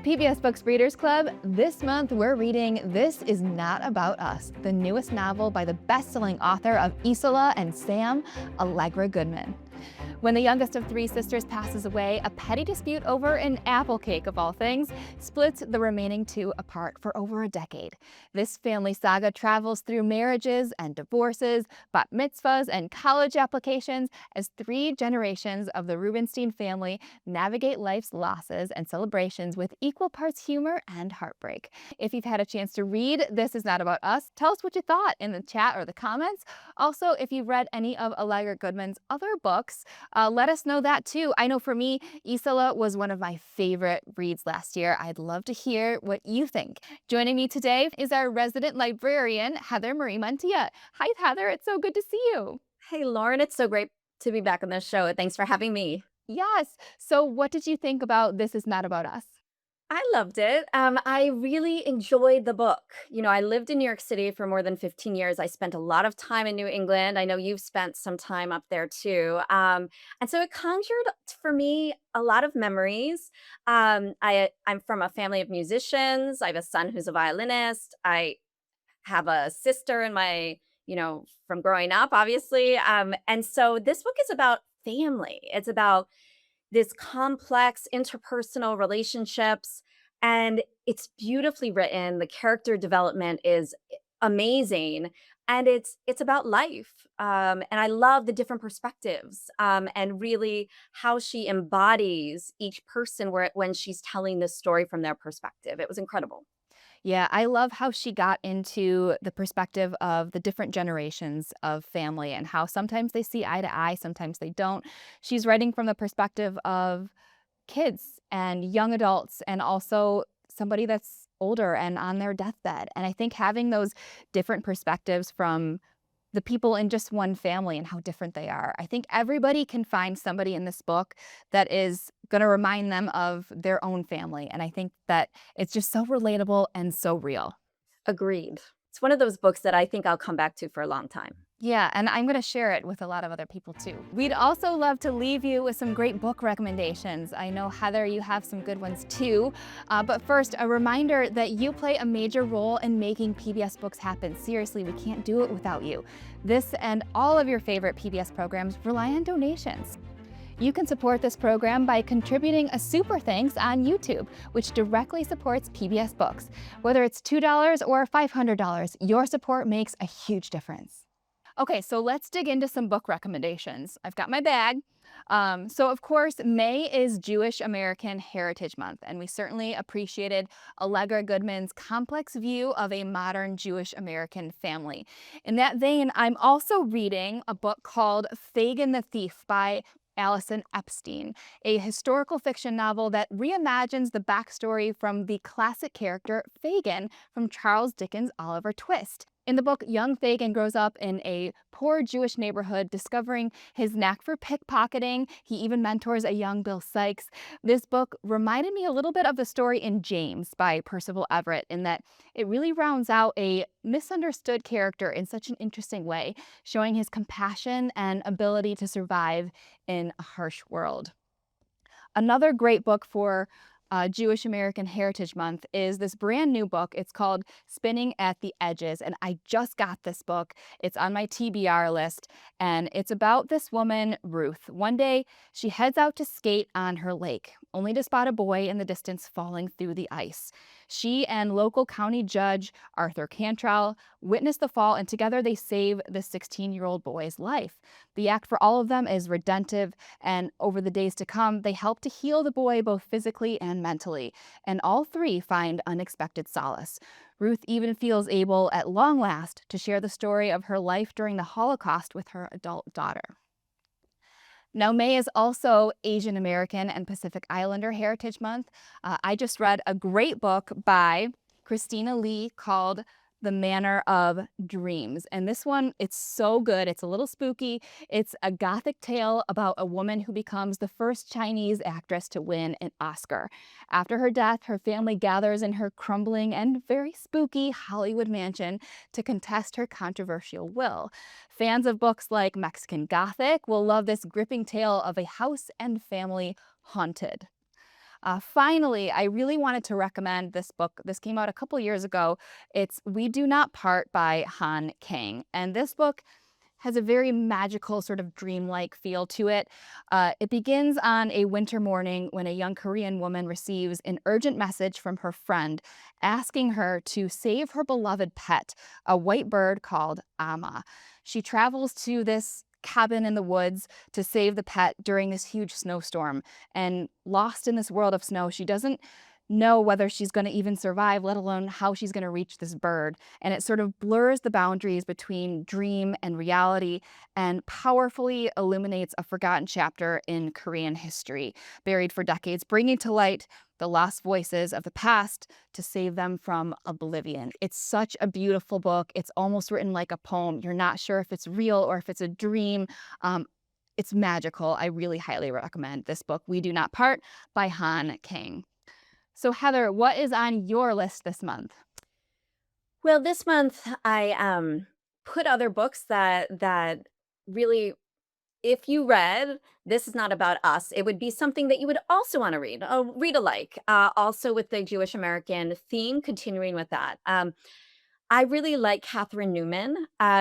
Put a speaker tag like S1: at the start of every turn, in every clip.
S1: At PBS Books Readers Club, this month we're reading This Is Not About Us, the newest novel by the best-selling author of Isola and Sam, Allegra Goodman. When the youngest of three sisters passes away, a petty dispute over an apple cake, of all things, splits the remaining two apart for over a decade. This family saga travels through marriages and divorces, bat mitzvahs, and college applications as three generations of the Rubenstein family navigate life's losses and celebrations with equal parts humor and heartbreak. If you've had a chance to read This Is Not About Us, tell us what you thought in the chat or the comments. Also, if you've read any of Allegra Goodman's other books, let us know that too. I know for me, Isola was one of my favorite reads last year. I'd love to hear what you think. Joining me today is our resident librarian, Heather Marie Montilla. Hi, Heather. It's so good to see you.
S2: Hey, Lauren, it's so great to be back on this show. Thanks for having me.
S1: Yes. So what did you think about This Is Not About Us?
S2: I loved it. I really enjoyed the book. I lived in New York City for more than 15 years. I spent a lot of time in New England. I know you've spent some time up there too. And so it conjured for me a lot of memories. I'm from a family of musicians. I have a son who's a violinist. I have a sister in my, from growing up, obviously. And so this book is about family. It's about this complex interpersonal relationships, and it's beautifully written. The character development is amazing, and it's about life. And I love the different perspectives, and really how she embodies each person when she's telling this story from their perspective. It was incredible.
S1: Yeah, I love how she got into the perspective of the different generations of family and how sometimes they see eye to eye, sometimes they don't. She's writing from the perspective of kids and young adults and also somebody that's older and on their deathbed. And I think having those different perspectives from the people in just one family and how different they are. I think everybody can find somebody in this book that is going to remind them of their own family. And I think that it's just so relatable and so real.
S2: Agreed. It's one of those books that I think I'll come back to for a long time.
S1: Yeah, and I'm going to share it with a lot of other people too. We'd also love to leave you with some great book recommendations. I know, Heather, you have some good ones too. But first, a reminder that you play a major role in making PBS Books happen. Seriously, we can't do it without you. This and all of your favorite PBS programs rely on donations. You can support this program by contributing a super thanks on YouTube, which directly supports PBS Books. Whether it's $2 or $500, your support makes a huge difference. Okay, so let's dig into some book recommendations. I've got my bag. So of course, May is Jewish American Heritage Month, and we certainly appreciated Allegra Goodman's complex view of a modern Jewish American family. In that vein, I'm also reading a book called Fagin the Thief by Allison Epstein, a historical fiction novel that reimagines the backstory from the classic character Fagin from Charles Dickens' Oliver Twist. In the book, young Fagin grows up in a poor Jewish neighborhood, discovering his knack for pickpocketing. He even mentors a young Bill Sikes. This book reminded me a little bit of the story in James by Percival Everett, in that it really rounds out a misunderstood character in such an interesting way, showing his compassion and ability to survive in a harsh world. Another great book for Jewish American Heritage Month is this brand new book. It's called Spinning at the Edges, and I just got this book. It's on my TBR list, and it's about this woman, Ruth. One day, she heads out to skate on her lake, only to spot a boy in the distance falling through the ice. She and local county judge Arthur Cantrell witness the fall, and together they save the 16-year-old boy's life. The act for all of them is redemptive, and over the days to come, they help to heal the boy both physically and mentally, and all three find unexpected solace. Ruth even feels able, at long last, to share the story of her life during the Holocaust with her adult daughter. Now, May is also Asian American and Pacific Islander Heritage Month. I just read a great book by Christina Lee called The Manor of Dreams. And this one, it's so good. It's a little spooky. It's a gothic tale about a woman who becomes the first Chinese actress to win an Oscar. After her death, her family gathers in her crumbling and very spooky Hollywood mansion to contest her controversial will. Fans of books like Mexican Gothic will love this gripping tale of a house and family haunted. Finally, I really wanted to recommend this book. This came out a couple years ago. It's We Do Not Part by Han Kang. And this book has a very magical, sort of dreamlike feel to it. It begins on a winter morning when a young Korean woman receives an urgent message from her friend asking her to save her beloved pet, a white bird called Ama. She travels to this cabin in the woods to save the pet during this huge snowstorm. And lost in this world of snow, she doesn't know whether she's going to even survive, let alone how she's going to reach this bird. And it sort of blurs the boundaries between dream and reality and powerfully illuminates a forgotten chapter in Korean history, buried for decades, bringing to light the lost voices of the past to save them from oblivion. It's such a beautiful book. It's almost written like a poem. You're not sure if it's real or if it's a dream. It's magical. I really highly recommend this book, We Do Not Part by Han Kang. So Heather, what is on your list this month?
S2: Well, this month I put other books that really, if you read This Is Not About Us, it would be something that you would also want to read, read alike, also with the Jewish American theme, continuing with that. I really like Catherine Newman.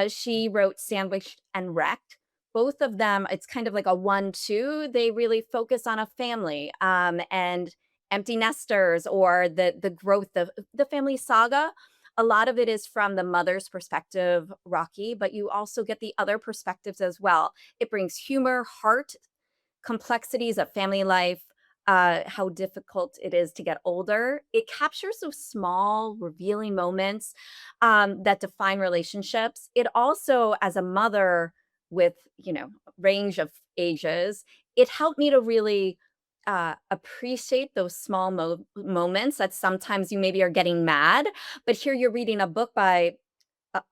S2: She wrote Sandwiched and Wrecked. Both of them, it's kind of like a 1-2. They really focus on a family and empty nesters or the growth of the family saga. A lot of it is from the mother's perspective, Rocky, but you also get the other perspectives as well. It brings humor, heart, complexities of family life, how difficult it is to get older. It captures those small, revealing moments that define relationships. It also, as a mother with, range of ages, it helped me to really appreciate those small moments that sometimes you maybe are getting mad, but here you're reading a book by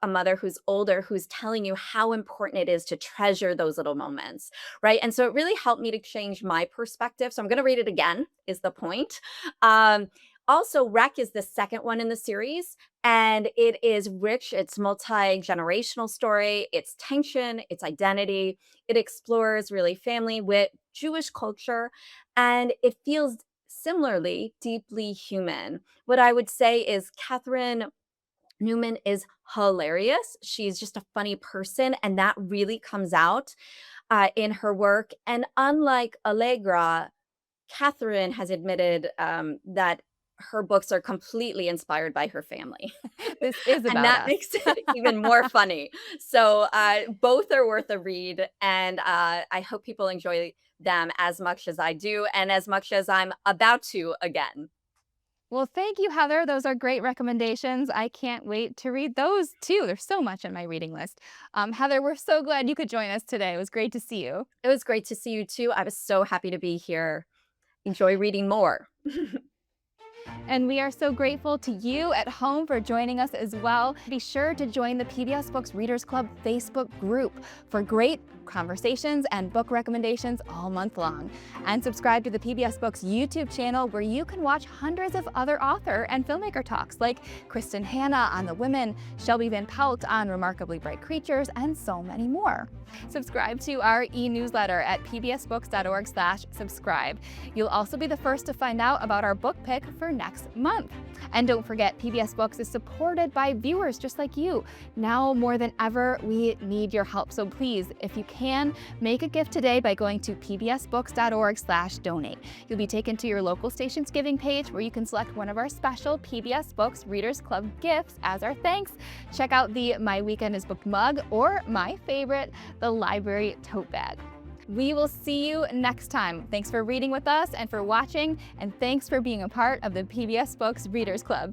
S2: a mother who's older who's telling you how important it is to treasure those little moments, right? And so it really helped me to change my perspective. So I'm going to read it again, is the point. Um, Also, Wreck is the second one in the series, and it is rich. It's multi-generational story. It's tension, it's identity. It explores really family with Jewish culture, and it feels similarly deeply human. What I would say is Catherine Newman is hilarious. She's just a funny person, and that really comes out in her work. And unlike Allegra, Catherine has admitted that her books are completely inspired by her family.
S1: This is
S2: And
S1: about
S2: that
S1: us.
S2: makes it even more funny. So both are worth a read. And I hope people enjoy them as much as I do and as much as I'm about to again.
S1: Well, thank you, Heather. Those are great recommendations. I can't wait to read those too. There's so much on my reading list. Heather, we're so glad you could join us today. It was great to see you.
S2: It was great to see you too. I was so happy to be here. Enjoy reading more.
S1: And we are so grateful to you at home for joining us as well. Be sure to join the PBS Books Readers Club Facebook group for great conversations and book recommendations all month long. And subscribe to the PBS Books YouTube channel where you can watch hundreds of other author and filmmaker talks like Kristen Hanna on The Women, Shelby Van Pelt on Remarkably Bright Creatures, and so many more. Subscribe to our e-newsletter at pbsbooks.org/subscribe. You'll also be the first to find out about our book pick for next month. And don't forget, PBS Books is supported by viewers just like you. Now more than ever, we need your help. So please, if you can, make a gift today by going to pbsbooks.org/donate. You'll be taken to your local station's giving page where you can select one of our special PBS Books Readers Club gifts as our thanks. Check out the My Weekend is Booked mug or my favorite, the library tote bag. We will see you next time. Thanks for reading with us and for watching, and thanks for being a part of the PBS Books Readers Club.